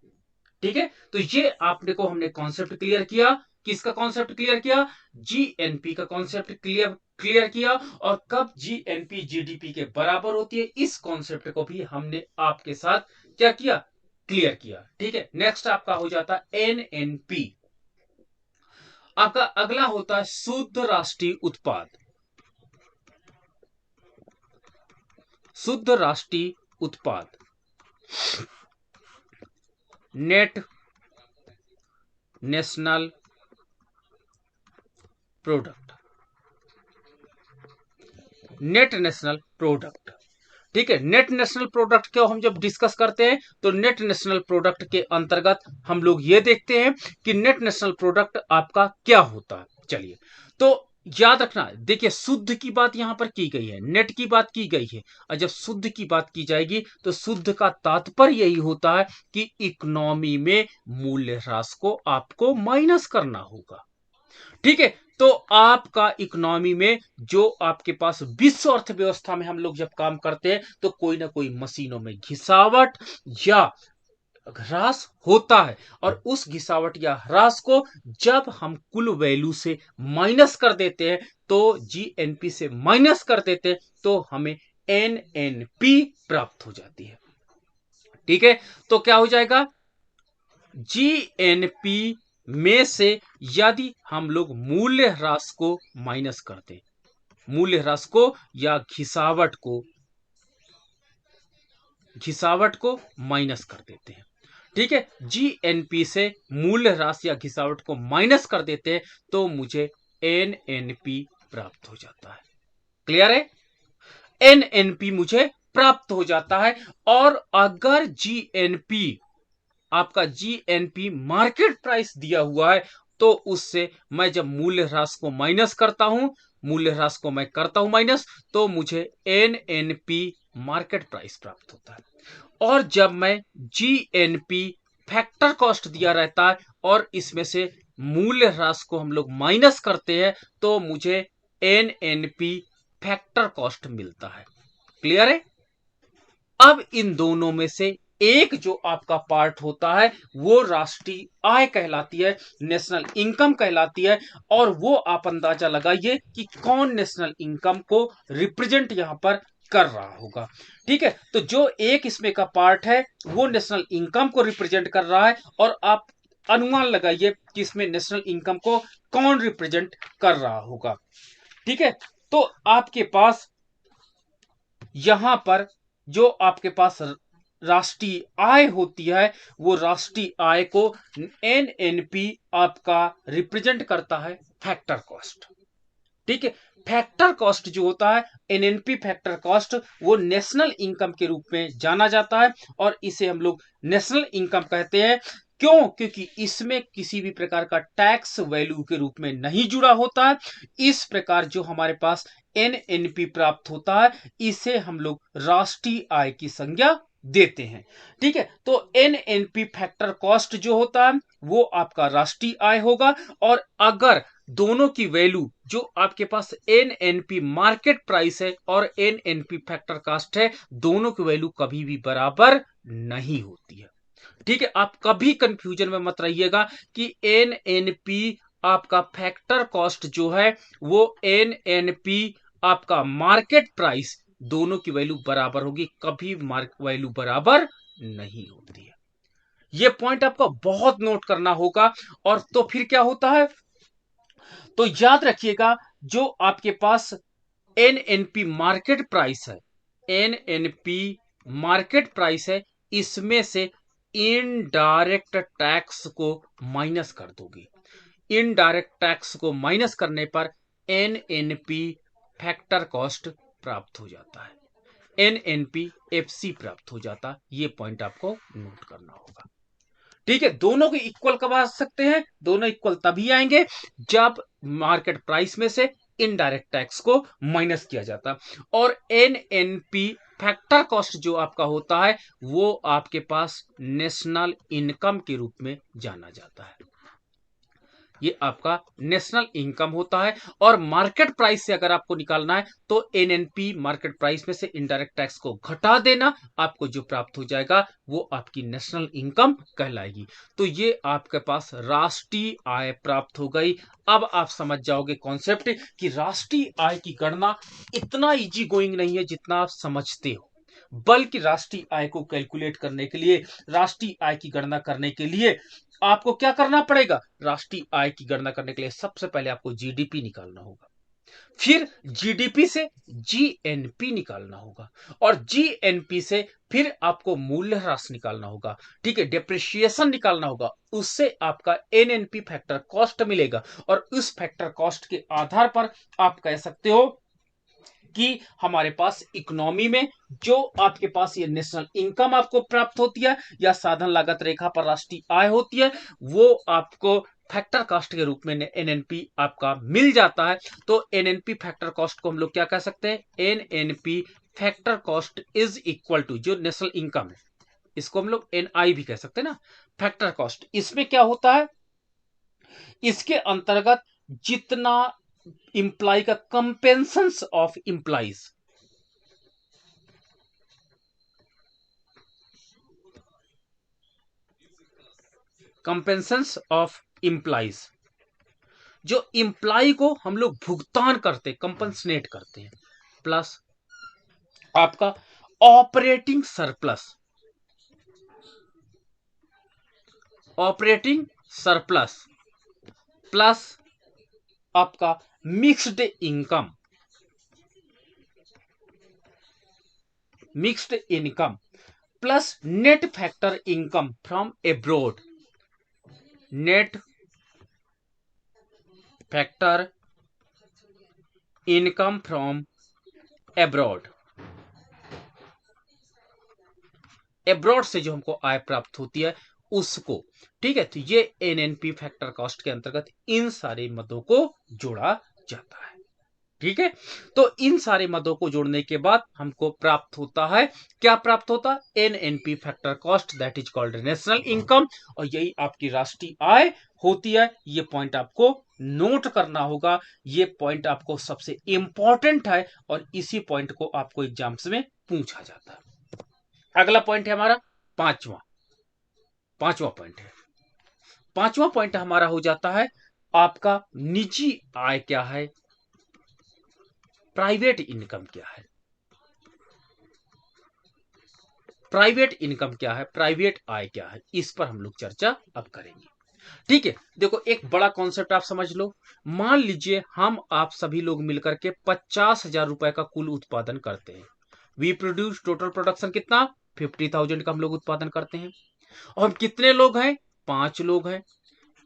ठीक है, तो ये आपने को हमने कॉन्सेप्ट क्लियर किया, किसका कॉन्सेप्ट क्लियर किया, जीएनपी का कॉन्सेप्ट क्लियर किया, और कब जीएनपी जीडीपी के बराबर होती है, इस कॉन्सेप्ट को भी हमने आपके साथ क्या किया, क्लियर किया। ठीक है, नेक्स्ट आपका हो जाता है एनएनपी। आपका अगला होता है शुद्ध राष्ट्रीय उत्पाद। शुद्ध राष्ट्रीय उत्पाद, net national product, net national product. ठीक है, नेट नेशनल प्रोडक्ट को हम जब डिस्कस करते हैं, तो नेट नेशनल प्रोडक्ट के अंतर्गत हम लोग ये देखते हैं कि नेट नेशनल प्रोडक्ट आपका क्या होता है। चलिए, तो याद रखना, देखिए शुद्ध की बात यहां पर की गई है, नेट की बात की गई है, और जब शुद्ध की बात की जाएगी तो शुद्ध का तात्पर्य यही होता है कि इकोनॉमी में मूल्य ह्रास को आपको माइनस करना होगा। ठीक है, तो आपका इकोनॉमी में जो आपके पास विश्व अर्थव्यवस्था में हम लोग जब काम करते हैं, तो कोई ना कोई मशीनों में घिसावट या ह्रास होता है, और उस घिसावट या ह्रास को जब हम कुल वैल्यू से माइनस कर देते हैं, तो जीएनपी से माइनस कर देते हैं, तो हमें एनएनपी प्राप्त हो जाती है। ठीक है, तो क्या हो जाएगा, जीएनपी में से यदि हम लोग मूल्य ह्रास को माइनस करते, मूल्य ह्रास को या घिसावट को माइनस कर देते हैं, ठीक है, जीएनपी से मूल्य ह्रास या घिसावट को माइनस कर देते हैं, तो मुझे एनएनपी प्राप्त हो जाता है। क्लियर है, एनएनपी मुझे प्राप्त हो जाता है। और अगर जीएनपी आपका जीएनपी मार्केट प्राइस दिया हुआ है, तो उससे मैं जब मूल्य ह्रास को माइनस करता हूं, मूल्य ह्रास को मैं करता हूं माइनस, तो मुझे एनएनपी मार्केट प्राइस प्राप्त होता है। और जब मैं जीएनपी फैक्टर कॉस्ट दिया रहता है और इसमें से मूल्य ह्रास को हम लोग माइनस करते हैं, तो मुझे एनएनपी फैक्टर कॉस्ट मिलता है। क्लियर है, अब इन दोनों में से एक जो आपका पार्ट होता है वो राष्ट्रीय आय कहलाती है, नेशनल इनकम कहलाती है, और वो आप अंदाजा लगाइए कि कौन नेशनल इनकम को रिप्रेजेंट यहां पर कर रहा होगा। ठीक है, तो जो एक इसमें का पार्ट है वो नेशनल इनकम को रिप्रेजेंट कर रहा है, और आप अनुमान लगाइए कि इसमें नेशनल इनकम को कौन रिप्रेजेंट कर रहा होगा। ठीक है, तो आपके पास यहां पर जो आपके पास राष्ट्रीय आय होती है, वो राष्ट्रीय आय को एनएनपी आपका रिप्रेजेंट करता है फैक्टर कॉस्ट। ठीक है, फैक्टर कॉस्ट जो होता है, एनएनपी फैक्टर कॉस्ट, वो नेशनल इनकम के रूप में जाना जाता है, और इसे हम लोग नेशनल इनकम कहते हैं। क्यों? क्योंकि इसमें किसी भी प्रकार का टैक्स वैल्यू के रूप में नहीं जुड़ा होता है। इस प्रकार जो हमारे पास एनएनपी प्राप्त होता है, इसे हम लोग राष्ट्रीय आय की संज्ञा देते हैं। ठीक है, तो एनएनपी फैक्टर कॉस्ट जो होता है वो आपका राष्ट्रीय आय होगा। और अगर दोनों की वैल्यू जो आपके पास एनएनपी मार्केट प्राइस है और एनएनपी फैक्टर कॉस्ट है, दोनों की वैल्यू कभी भी बराबर नहीं होती है। ठीक है, आप कभी कंफ्यूजन में मत रहिएगा कि एनएनपी आपका फैक्टर कॉस्ट जो है वो एनएनपी आपका मार्केट प्राइस, दोनों की वैल्यू बराबर होगी, कभी वैल्यू बराबर नहीं होती है। ये पॉइंट आपको बहुत नोट करना होगा। और तो फिर क्या होता है, तो याद रखिएगा, जो आपके पास एनएनपी मार्केट प्राइस है, एनएनपी मार्केट प्राइस है, इसमें से इनडायरेक्ट टैक्स को माइनस कर दोगे। इनडायरेक्ट टैक्स को माइनस करने पर एनएनपी फैक्टर कॉस्ट प्राप्त हो जाता है, एनएनपी एफसी प्राप्त हो जाता है। ये पॉइंट आपको नोट करना होगा। ठीक है, दोनों को इक्वल कब आ सकते हैं? दोनों इक्वल तभी आएंगे जब मार्केट प्राइस में से इनडायरेक्ट टैक्स को माइनस किया जाता है। और एनएनपी फैक्टर कॉस्ट जो आपका होता है वो आपके पास नेशनल इनकम के रूप में जाना जाता है। ये आपका नेशनल इनकम होता है। और मार्केट प्राइस से अगर आपको निकालना है तो एनएनपी मार्केट प्राइस में से इनडायरेक्ट टैक्स को घटा देना, आपको जो प्राप्त हो जाएगा वो आपकी नेशनल इनकम कहलाएगी। तो ये आपके पास राष्ट्रीय आय प्राप्त हो गई। अब आप समझ जाओगे कॉन्सेप्ट कि राष्ट्रीय आय की गणना इतना इजी गोइंग नहीं है जितना आप समझते हो, बल्कि राष्ट्रीय आय को कैलकुलेट करने के लिए, राष्ट्रीय आय की गणना करने के लिए आपको क्या करना पड़ेगा? राष्ट्रीय आय की गणना करने के लिए सबसे पहले आपको जीडीपी निकालना होगा, फिर जीडीपी से जीएनपी निकालना होगा, और जीएनपी से फिर आपको मूल्यह्रास निकालना होगा। ठीक है, डेप्रिसिएशन निकालना होगा, उससे आपका एनएनपी फैक्टर कॉस्ट मिलेगा। और उस फैक्टर कॉस्ट के आधार पर आप कह सकते हो कि हमारे पास इकोनॉमी में जो आपके पास ये नेशनल इनकम आपको प्राप्त होती है या साधन लागत रेखा पर राष्ट्रीय आय होती है, वो आपको फैक्टर कॉस्ट के रूप में एनएनपी आपका मिल जाता है। तो एनएनपी फैक्टर कॉस्ट को हम लोग क्या कह सकते हैं? NNP factor cost is equal to जो नेशनल इनकम है, इसको हम लोग एनआई भी कह सकते हैं ना, फैक्टर कॉस्ट। इसमें क्या होता है, इसके अंतर्गत जितना इंप्लाई का कंपेंशंस ऑफ इंप्लाइज, कंपेंशंस ऑफ इंप्लाइज, जो इंप्लाई को हम लोग भुगतान करते, कंपनसेट करते हैं, प्लस आपका operating surplus, operating surplus plus आपका mixed income, mixed income plus net factor income from abroad, net factor income from abroad, abroad से जो हमको आय प्राप्त होती है उसको। ठीक है, तो ये एनएनपी फैक्टर कॉस्ट के अंतर्गत इन सारे मदों को जोड़ा जाता है। ठीक है, तो इन सारे मदों को जोड़ने के बाद हमको प्राप्त होता है, क्या प्राप्त होता है? NNP factor cost, that is called national income, और यही आपकी राष्ट्रीय आय होती है। ये पॉइंट आपको नोट करना होगा, ये पॉइंट आपको सबसे इंपॉर्टेंट है और इसी पॉइंट को आपको एग्जाम्स में पूछा जाता है। अगला पॉइंट है हमारा पांचवा, पांचवा पॉइंट है, पांचवा पॉइंट हमारा हो जाता है आपका निजी आय क्या है, प्राइवेट इनकम क्या है। प्राइवेट इनकम क्या है, प्राइवेट आय क्या है, इस पर हम लोग चर्चा अब करेंगे। ठीक है, देखो एक बड़ा कॉन्सेप्ट आप समझ लो। मान लीजिए हम आप सभी लोग मिलकर के 50,000 रुपए का कुल उत्पादन करते हैं। वी प्रोड्यूस, टोटल प्रोडक्शन कितना? 50,000 का हम लोग उत्पादन करते हैं। और हम कितने लोग हैं? 5 लोग हैं।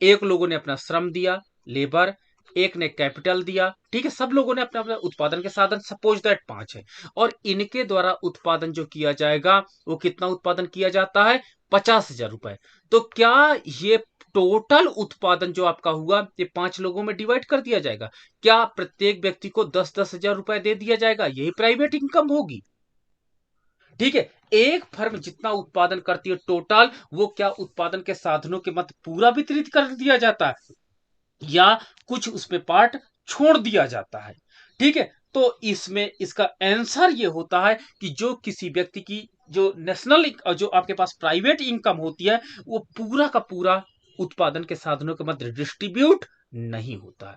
एक लोगों ने अपना श्रम दिया, लेबर, एक ने कैपिटल दिया। ठीक है, सब लोगों ने अपना अपना उत्पादन के साधन, सपोज दैट 5 है, और इनके द्वारा उत्पादन जो किया जाएगा वो कितना उत्पादन किया जाता है? 50,000 रुपए, तो क्या ये टोटल उत्पादन जो आपका हुआ ये 5 लोगों में डिवाइड कर दिया जाएगा? क्या प्रत्येक व्यक्ति को 10-10 हजार रुपए दे दिया जाएगा? यही प्राइवेट इनकम होगी। ठीक है, एक फर्म जितना उत्पादन करती है टोटल, वो क्या उत्पादन के साधनों के मत पूरा वितरित कर दिया जाता है या कुछ उसमें पार्ट छोड़ दिया जाता है? ठीक है, तो इसमें इसका आंसर ये होता है कि जो किसी व्यक्ति की जो नेशनल जो आपके पास प्राइवेट इनकम होती है, वो पूरा का पूरा उत्पादन के साधनों के मध्य डिस्ट्रीब्यूट नहीं होता है,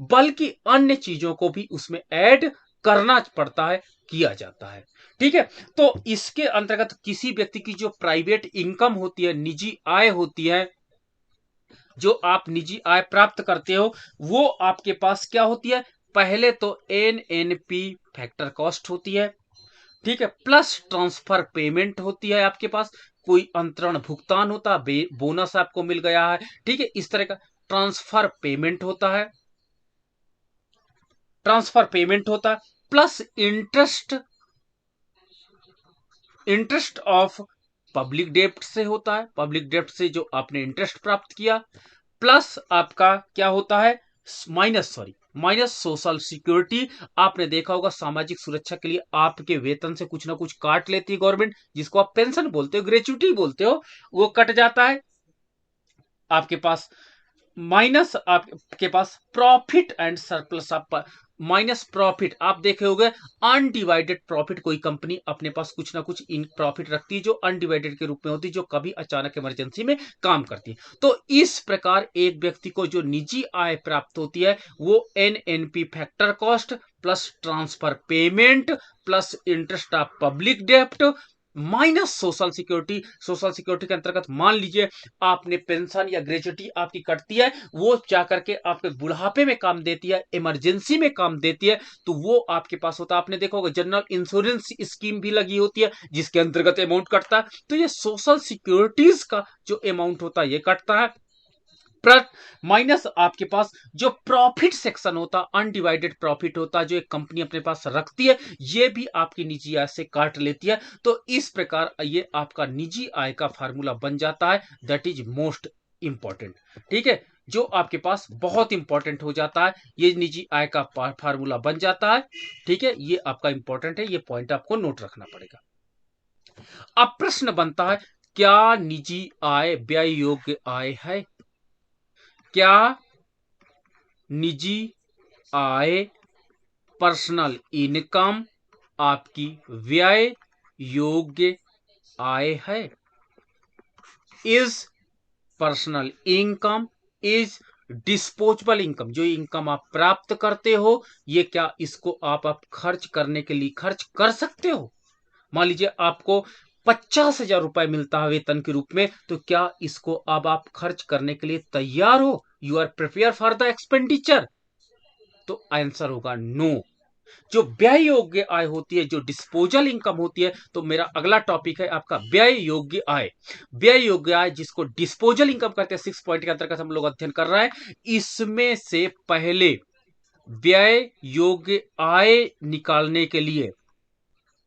बल्कि अन्य चीजों को भी उसमें ऐड करना पड़ता है, किया जाता है। ठीक है, तो इसके अंतर्गत किसी व्यक्ति की जो प्राइवेट इनकम होती है, निजी आय होती है, जो आप निजी आय प्राप्त करते हो, वो आपके पास क्या होती है? पहले तो एनएनपी फैक्टर कॉस्ट होती है, ठीक है, प्लस ट्रांसफर पेमेंट होती है आपके पास, कोई अंतरण भुगतान होता है, बोनस आपको मिल गया है, ठीक है, इस तरह का ट्रांसफर पेमेंट होता है, ट्रांसफर पेमेंट होता है, plus interest, interest of public डेब्ट से होता है, पब्लिक डेब्ट से जो आपने इंटरेस्ट प्राप्त किया, प्लस आपका क्या होता है? Minus social security. आपने देखा होगा सामाजिक सुरक्षा के लिए आपके वेतन से कुछ ना कुछ काट लेती है गवर्नमेंट, जिसको आप पेंशन बोलते हो, ग्रेच्युटी बोलते हो, वो कट जाता है आपके पास। माइनस आपके पास प्रॉफिट एंड सरप्लस, आप माइनस प्रॉफिट, आप देखे होंगे अनडिवाइडेड प्रॉफिट, कोई कंपनी अपने पास कुछ ना कुछ इन प्रॉफिट रखती है जो अनडिवाइडेड के रूप में होती है, जो कभी अचानक इमरजेंसी में काम करती है। तो इस प्रकार एक व्यक्ति को जो निजी आय प्राप्त होती है, वो NNP factor cost plus transfer payment plus interest of public डेप्ट minus social security. Social security के अंतर्गत मान लीजिए आपने पेंशन या ग्रेच्युटी आपकी कटती है, वो जा करके आपके बुढ़ापे में काम देती है, इमरजेंसी में काम देती है, तो वो आपके पास होता है। आपने देखा होगा जनरल इंश्योरेंस स्कीम भी लगी होती है, जिसके अंतर्गत अमाउंट कटता है, तो ये सोशल सिक्योरिटीज का जो अमाउंट होता है ये कटता है। माइनस आपके पास जो प्रॉफिट सेक्शन होता है, अनडिवाइडेड प्रॉफिट होता है जो एक कंपनी अपने पास रखती है, ये भी आपकी निजी आय से काट लेती है। तो इस प्रकार ये आपका निजी आय का फार्मूला बन जाता है, दैट इज मोस्ट इंपॉर्टेंट। ठीक है, जो आपके पास बहुत इंपॉर्टेंट हो जाता है, ये निजी आय का फार्मूला बन जाता है। ठीक है, ये आपका इंपॉर्टेंट है, ये पॉइंट आपको नोट रखना पड़ेगा। अब प्रश्न बनता है, क्या निजी आय व्यय योग्य आय है? क्या निजी आय, पर्सनल इनकम आपकी व्यय योग्य आय है? Is personal income is disposable income, जो इनकम आप प्राप्त करते हो, ये क्या इसको आप खर्च करने के लिए खर्च कर सकते हो? मान लीजिए आपको 50,000 रुपए मिलता है वेतन के रूप में, तो क्या इसको अब आप खर्च करने के लिए तैयार हो? You are prepare for the expenditure? तो आंसर होगा नो। जो व्यय योग्य आय होती है, जो डिस्पोजल इनकम होती है, तो मेरा अगला टॉपिक है आपका व्यय योग्य आय। व्यय योग्य आय जिसको डिस्पोजल इनकम कहते हैं, 6 पॉइंट के अंतर्गत हम लोग अध्ययन कर रहे हैं। इसमें से पहले व्यय योग्य आय निकालने के लिए,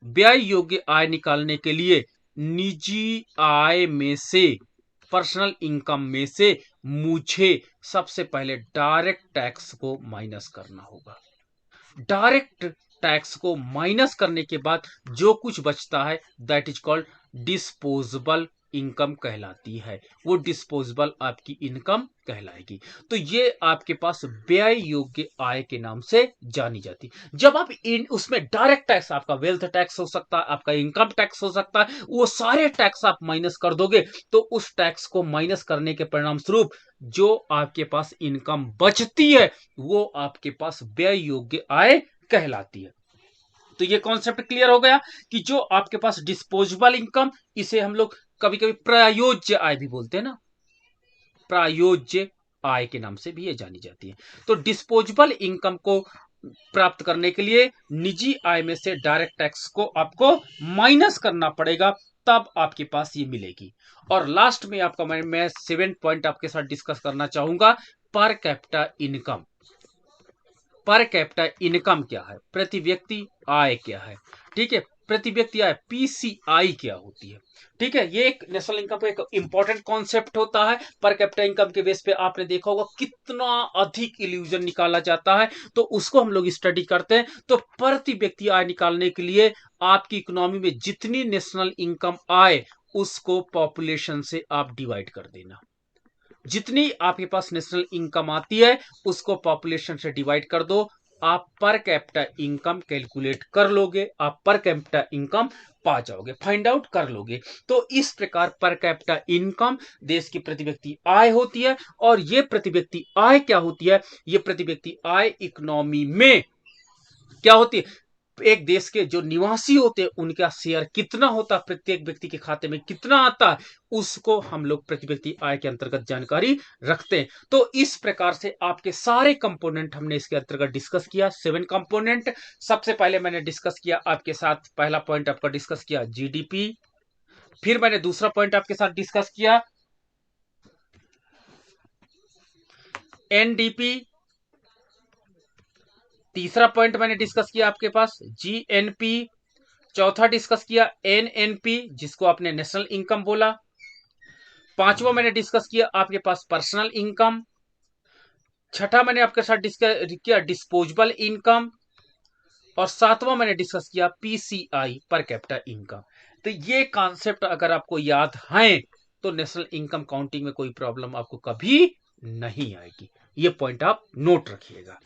व्यय योग्य आय निकालने के लिए निजी आय में से, पर्सनल इनकम में से मुझे सबसे पहले डायरेक्ट टैक्स को माइनस करना होगा। डायरेक्ट टैक्स को माइनस करने के बाद जो कुछ बचता है, that is called disposable income कहलाती है। वो डिस्पोजेबल आपकी इनकम कहलाएगी। तो ये आपके पास व्यय योग्य आय के नाम से जानी जाती। जब आप इन उसमें डायरेक्ट टैक्स, आपका वेल्थ टैक्स हो सकता है, आपका इनकम टैक्स हो सकता है, वो सारे टैक्स आप माइनस कर दोगे, तो उस टैक्स को माइनस करने के परिणाम स्वरूप जो आपके पास इनकम बचती है, वो आपके पास व्यय योग्य आय कहलाती है। तो ये कॉन्सेप्ट क्लियर हो गया कि जो आपके पास डिस्पोजेबल इनकम, इसे हम लोग कभी कभी प्रायोज्य आय भी बोलते हैं ना, प्रायोज्य आय के नाम से भी ये जानी जाती है। तो डिस्पोजेबल इनकम को प्राप्त करने के लिए निजी आय में से डायरेक्ट टैक्स को आपको माइनस करना पड़ेगा, तब आपके पास ये मिलेगी। और लास्ट में आपका मैं 7 पॉइंट आपके साथ डिस्कस करना चाहूंगा, per capita income. Per capita income क्या है? प्रति व्यक्ति आय क्या है? ठीक है, प्रति व्यक्ति आय पीसीआई क्या होती है। ठीक है, ये एक नेशनल इनकम का एक इंपॉर्टेंट कॉन्सेप्ट होता है। पर कैपिटा इनकम के बेस पे आपने देखा होगा कितना अधिक इल्यूजन निकाला जाता है, तो उसको हम लोग स्टडी करते हैं। तो प्रति व्यक्ति आय निकालने के लिए आपकी इकोनॉमी में जितनी नेशनल इनकम आए उसको पॉपुलेशन से आप डिवाइड कर देना। जितनी आपके पास नेशनल इनकम आती है उसको पॉपुलेशन से डिवाइड कर दो, आप पर कैपिटा इनकम कैलकुलेट कर लोगे, आप पर कैपिटा इनकम पा जाओगे, फाइंड आउट कर लोगे। तो इस प्रकार पर कैपिटा इनकम देश की प्रति व्यक्ति आय होती है। और ये प्रति व्यक्ति आय क्या होती है? ये प्रति व्यक्ति आय इकोनॉमी में क्या होती है? एक देश के जो निवासी होते हैं उनका शेयर कितना होता है, प्रत्येक व्यक्ति के खाते में कितना आता है, उसको हम लोग प्रति व्यक्ति आय के अंतर्गत जानकारी रखते हैं। तो इस प्रकार से आपके सारे कंपोनेंट हमने इसके अंतर्गत डिस्कस किया, 7 कंपोनेंट। सबसे पहले मैंने डिस्कस किया आपके साथ, पहला पॉइंट आपका डिस्कस किया जीडीपी, फिर मैंने दूसरा पॉइंट आपके साथ डिस्कस किया एनडीपी, तीसरा पॉइंट मैंने डिस्कस किया आपके पास जीएनपी, चौथा डिस्कस किया एनएनपी जिसको आपने नेशनल इनकम बोला, पांचवा मैंने डिस्कस किया आपके पास पर्सनल इनकम, छठा मैंने आपके साथ डिस्कस किया डिस्पोजेबल इनकम, और सातवां मैंने डिस्कस किया पीसीआई पर कैपिटा इनकम। तो ये कॉन्सेप्ट अगर आपको याद है तो नेशनल इनकम काउंटिंग में कोई प्रॉब्लम आपको कभी नहीं आएगी। ये पॉइंट आप नोट रखिएगा।